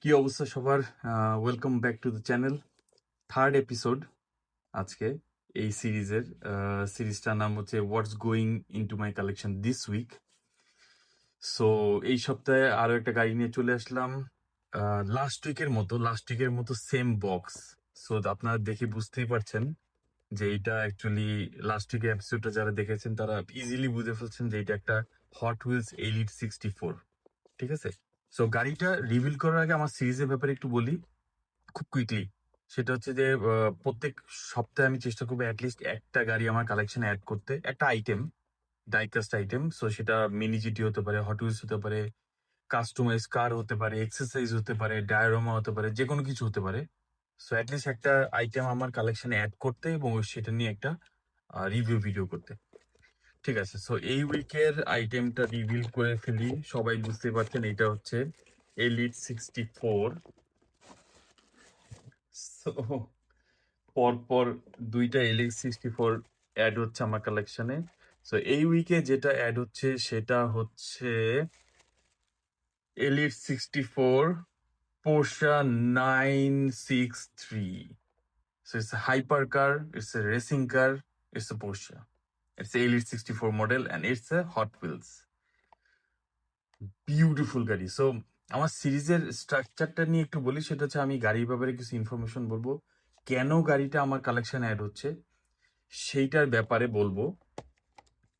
কি অবস্থা সবার? Welcome back to the channel. Third episode আজকে এই সিরিজের। সিরিজটার নাম হচ্ছে what's going into my collection this week. So এই সপ্তাহে আরো একটা গাড়ি নিয়ে চলে আসলাম। লাস্ট উইকের মতো সেম বক্স। সো আপনারা দেখে বুঝতেই পারছেন যে এটা অ্যাকচুয়ালি লাস্ট উইকের এপিসোডটা যারা দেখেছেন তারা ইজিলি বুঝে ফেলছেন যে এটা একটা হট হুইলস এলিট 64। ঠিক আছে? সো গাড়িটা রিভিল করার আগে আমার সিরিজের ব্যাপারে একটু বলি খুব কুইকলি। সেটা হচ্ছে যে প্রত্যেক সপ্তাহে আমি চেষ্টা করবো অ্যাটলিস্ট একটা গাড়ি আমার কালেকশনে অ্যাড করতে, একটা আইটেম, ডাইকাস্ট আইটেম। সো সেটা মিনি জিটি হতে পারে, হট হুইলস হতে পারে, কাস্টমাইজ কার হতে পারে, এক্সারসাইজ হতে পারে, ডায়োরামা হতে পারে, যে কোনো কিছু হতে পারে। সো অ্যাটলিস্ট একটা আইটেম আমার কালেকশনে অ্যাড করতে এবং সেটা নিয়ে একটা রিভিউ ভিডিও করতে। ঠিক আছে, সো এই উইকের আইটেমটা রিভিল করে ফেলি। সবাই বুঝতে পারছেন এটা হচ্ছে এলিট 64। সো পরপর দুইটা এলিট 64 অ্যাড হচ্ছে আমার কালেকশনে। সো এই উইকে যেটা অ্যাড হচ্ছে সেটা হচ্ছে elite 64 পোর্শা 963। So it's a hypercar, it's a racing car, it's a Porsche. It's a Elite 64 model and it's a Hot Wheels. Beautiful গাড়ি। সো আমার সিরিজের স্ট্রাকচারটা নিয়ে একটু বলি। সেটা হচ্ছে আমি গাড়ির ব্যাপারে কিছু ইনফরমেশন বলবো, কেন গাড়িটা আমার কালেকশনে অ্যাড হচ্ছে সেইটার ব্যাপারে বলবো।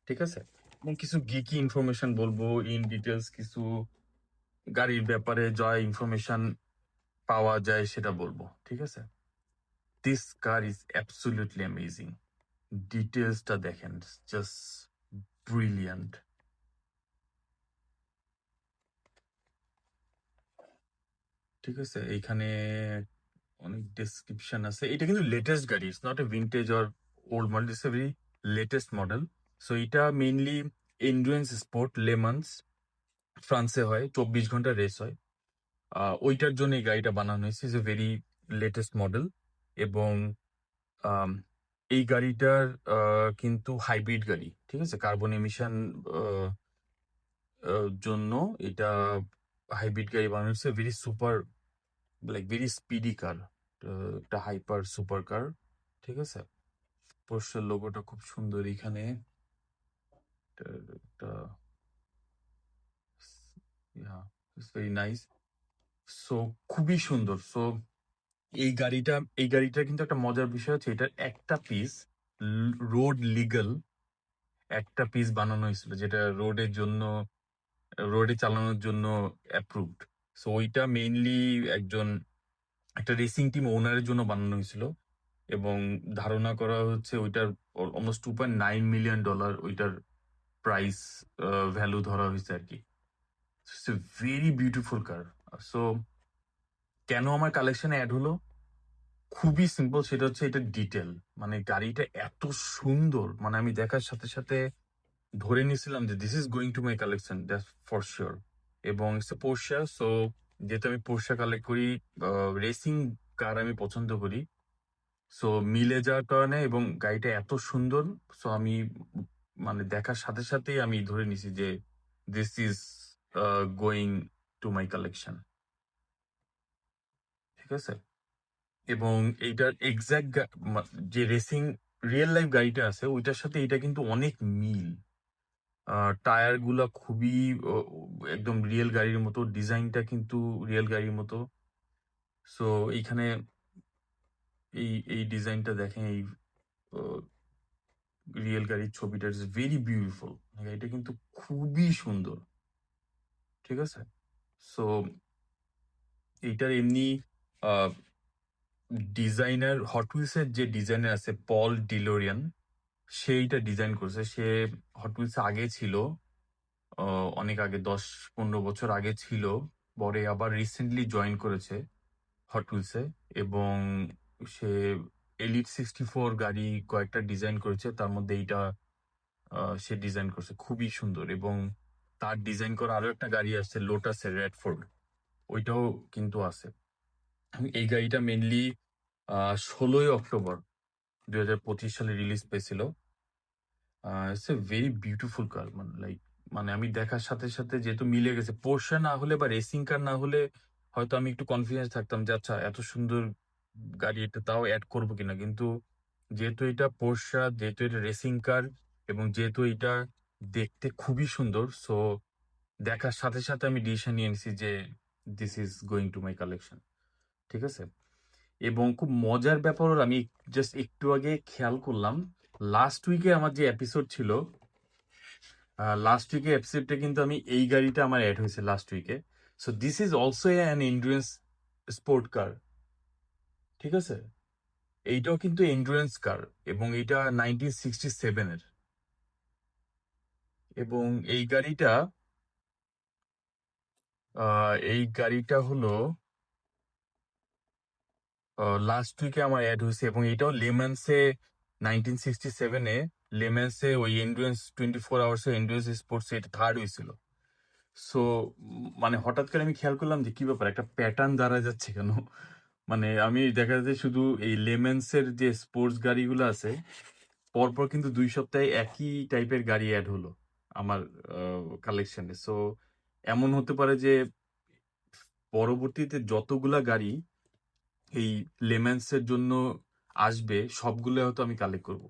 ঠিক আছে, এবং কিছু গিকি ইনফরমেশন বলবো, ইন ডিটেলস কিছু গাড়ির ব্যাপারে যা ইনফরমেশন পাওয়া যায় সেটা বলবো। ঠিক আছে, this car is absolutely amazing. ডিটেলসটা দেখেন, জাস্ট ব্রিলিয়ান্ট। ঠিক আছে, এইখানে অনেক ডেসক্রিপশন আছে। এটা কিন্তু লেটেস্ট গাড়ি, it's not a vintage or old model, it's a very latest model. So এটা মেইনলি এন্ডুরেন্স স্পোর্ট লেমান্স ফ্রান্সে হয়, 24 ঘন্টা রেস হয়। ওইটার জন্য এই গাড়িটা বানানো হয়েছে, is a very latest model. এবং আম, এই গাড়িটার কিন্তু হাইব্রিড গাড়ি। ঠিক আছে, কার্বন এমিশন জন্য এটা হাইব্রিড গাড়ি বানানো হয়েছে। Very super, like very speedy car, একটা হাইপার সুপার কার। ঠিক আছে, পোর্শের লোগোটা খুব সুন্দর এখানে। একটা ভেরি নাইস। সো খুবই সুন্দর। সো এই গাড়িটা কিন্তু একটা মজার বিষয় হচ্ছে এটার একটা পিস রোড লিগাল একটা পিস বানানো হয়েছিল, যেটা রোডে চালানোর জন্য অ্যাপ্রুভড। সো ওইটা মেইনলি একটা রেসিং টিম ওনারের জন্য বানানো হয়েছিল। এবং ধারণা করা হচ্ছে ওইটার অলমোস্ট $2.9 মিলিয়ন ওইটার প্রাইস ভ্যালু ধরা হয়েছে আর কি। It's a very beautiful car. So কেন আমার কালেকশনে অ্যাড হলো? খুবই সিম্পল, সেটা হচ্ছে এটা ডিটেল। মানে গাড়িটা এত সুন্দর, মানে আমি দেখার সাথে সাথে ধরে নিয়েছিলাম যে this is going to my collection, that's for sure. এবং ইটস এ পোর্শা। সো যেহেতু আমি পোর্শা কালেক্ট করি, রেসিং কার আমি পছন্দ করি, সো মিলে যাওয়ার কারণে এবং গাড়িটা এত সুন্দর। সো আমি মানে দেখার সাথে সাথেই আমি ধরে নিছি যে this is going to my collection. ঠিক আছে, এবং এইটার এক্সাক্ট যে রেসিং রিয়েল লাইফ গাড়িটা আছে ওইটার সাথে এটা কিন্তু অনেক মিল। টায়ার গুলা খুবই একদম রিয়েল গাড়ির মতো, ডিজাইনটা কিন্তু রিয়েল গাড়ির মতো। সো এইখানে এই এই ডিজাইনটা দেখেন, এই রিয়েল গাড়ির ছবিটা ইজ ভেরি বিউটিফুল। গাড়িটা কিন্তু খুবই সুন্দর। ঠিক আছে, সো এইটার এমনি ডিজাইনার, হট হুইলসের যে ডিজাইনার আছে পল ডিলোরিয়ান, সেইটা ডিজাইন করছে। সে হট হুইলস আগে ছিল, অনেক আগে, 10-15 বছর আগে ছিল। পরে আবার রিসেন্টলি জয়েন করেছে হট হুইলসে। এবং সে এলিট 64 গাড়ি কয়েকটা ডিজাইন করেছে, তার মধ্যে এইটা সে ডিজাইন করছে, খুবই সুন্দর। এবং তার ডিজাইন করা আরো একটা গাড়ি আছে লোটাসের রেডফোর্ড, ওইটাও কিন্তু আছে। এই গাড়িটা মেনলি 16ই অক্টোবর 2025 সালে রিলিজ পেয়েছিল। ইটস এ ভেরি বিউটিফুল কার। মানে লাইক, মানে আমি দেখার সাথে সাথে যেহেতু মিলে গেছে, পোর্শা না হলে বা রেসিং কার না হলে হয়তো আমি একটু কনফিডেন্স থাকতাম যে আচ্ছা এত সুন্দর গাড়ি এটা তাও অ্যাড করবো কিনা। কিন্তু যেহেতু এটা পোর্শা, যেহেতু এটা রেসিং কার এবং যেহেতু এটা দেখতে খুবই সুন্দর, সো দেখার সাথে সাথে আমি ডিসিশন নিয়ে নিছি যে this is going to my collection. ঠিক আছে? এবং খুব মজার ব্যাপার হলো আমি জাস্ট একটু আগে খেয়াল করলাম, লাস্ট উইকে আমার যে এপিসোড ছিল, লাস্ট উইকে এপিসোডটা কিন্তু আমি এই গাড়িটা আমার অ্যাড হয়েছে লাস্ট উইকে। So this is also an endurance sport car. ঠিক আছে? এইটাও কিন্তু এন্ডুরেন্স কার এবং এটা 1967 এর। এবং এই গাড়িটা হলো লাস্ট উইকে আমার অ্যাড হয়েছে এবং এটাও লেমান্সে 1967-এ লেমান্সে ওই এন্ডুরেন্স 24 আওয়ার্সে এন্ডুরেন্স স্পোর্টস এটা থার্ড হয়েছিল। সো মানে হঠাৎ করে আমি খেয়াল করলাম যে কি ব্যাপার একটা প্যাটার্ন দাঁড়া যাচ্ছে কেন? মানে আমি দেখা যাচ্ছে শুধু এই লেমেন্সের যে স্পোর্টস গাড়িগুলো আছে পরপর কিন্তু 2 সপ্তাহে একই টাইপের গাড়ি অ্যাড হলো আমার কালেকশনে। সো এমন হতে পারে যে পরবর্তীতে যতগুলা গাড়ি এই লেমেন্সের জন্য আসবে সবগুলো হয়তো আমি কালেক্ট করব।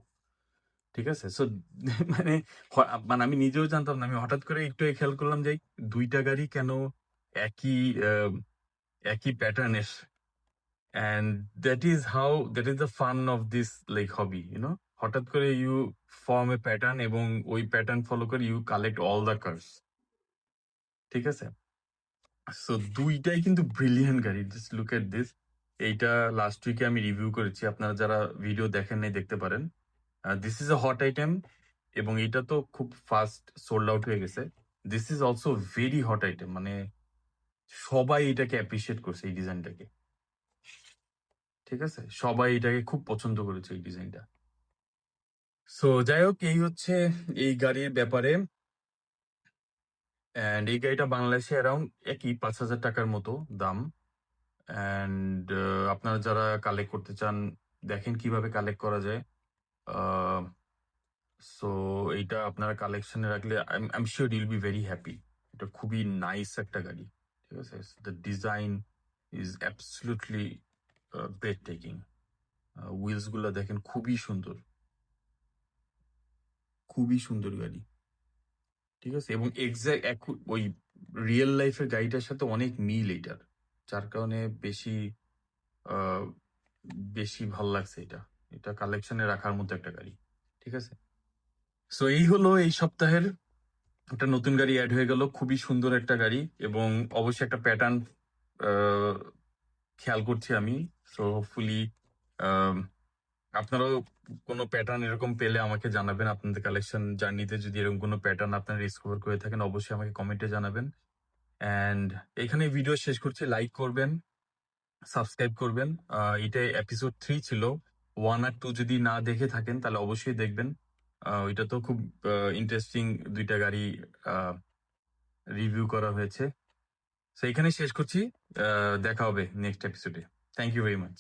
ঠিক আছে? সো মানে মানে আমি নিজেও জানতাম না। আমি হঠাৎ করে একটু খেয়াল করলাম যে ২ টা গাড়ি কেন একই আ একই প্যাটার্নের। And that is the fun of this like hobby, you know? হঠাৎ করে you form a pattern এবং ওই প্যাটার্ন ফলো করে you collect all the cars. ঠিক আছে? সো ২ টাই কিন্তু ব্রিলিয়ান্ট গাড়ি। Just look at this. এইটা লাস্ট উইকে আমি রিভিউ করেছি। আপনারা যারা ভিডিও দেখেন নাই দেখতে পারেন। This is a hot item এবং এটা তো খুব ফাস্ট সোল্ড আউট হয়ে গেছে। This is also very hot item. মানে সবাই এটাকে অ্যাপ্রিশিয়েট করছে এই ডিজাইনটাকে। ঠিক আছে? সবাই এটাকে খুব পছন্দ করেছে এই ডিজাইনটা। সো যাই হোক এই হচ্ছে এই গাড়ির ব্যাপারে। অ্যান্ড এই গাড়িটা বাংলাদেশে অ্যারাউন্ড একই ৫,০০০ টাকার মতো দাম। অ্যান্ড আপনারা যারা কালেক্ট করতে চান দেখেন কিভাবে কালেক্ট করা যায়। সো এইটা আপনারা কালেকশনে রাখলে I am sure you'll be very happy. এটা খুবই নাইস একটা গাড়ি। ঠিক আছে? The design is absolutely breathtaking. Wheels গুলা দেখেন খুবই সুন্দর। খুবই সুন্দর গাড়ি। ঠিক আছে? এবং এক্সাক্ট ওই রিয়েল লাইফের গাড়িটার সাথে অনেক মিল এইটার। যার কারণে আ বেশি ভাল লাগছে এটা। এটা কালেকশনে রাখার মতো একটা গাড়ি। ঠিক আছে? সো এই হলো এই সপ্তাহের একটা নতুন গাড়ি এড হয়ে গেল। খুবই সুন্দর একটা গাড়ি এবং অবশ্যই একটা প্যাটার্ন আ খেয়াল করছি আমি। সো হোপফুলি আম আপনারাও কোনো প্যাটার্ন এরকম পেলে আমাকে জানাবেন। আপনাদের কালেকশন জার্নিতে যদি এরকম কোনো প্যাটার্ন আপনারা ডিসকভার করে থাকেন অবশ্যই আমাকে কমেন্টে জানাবেন। অ্যান্ড এখানে ভিডিও শেষ করছি। লাইক করবেন, সাবস্ক্রাইব করবেন। এটা এপিসোড 3 ছিল। 1 আর 2 যদি না দেখে থাকেন তাহলে অবশ্যই দেখবেন। ওইটা তো খুব ইন্টারেস্টিং ২ টা গাড়ি আ রিভিউ করা হয়েছে। সো এখানেই শেষ করছি। দেখা হবে নেক্সট এপিসোডে। Thank you very much.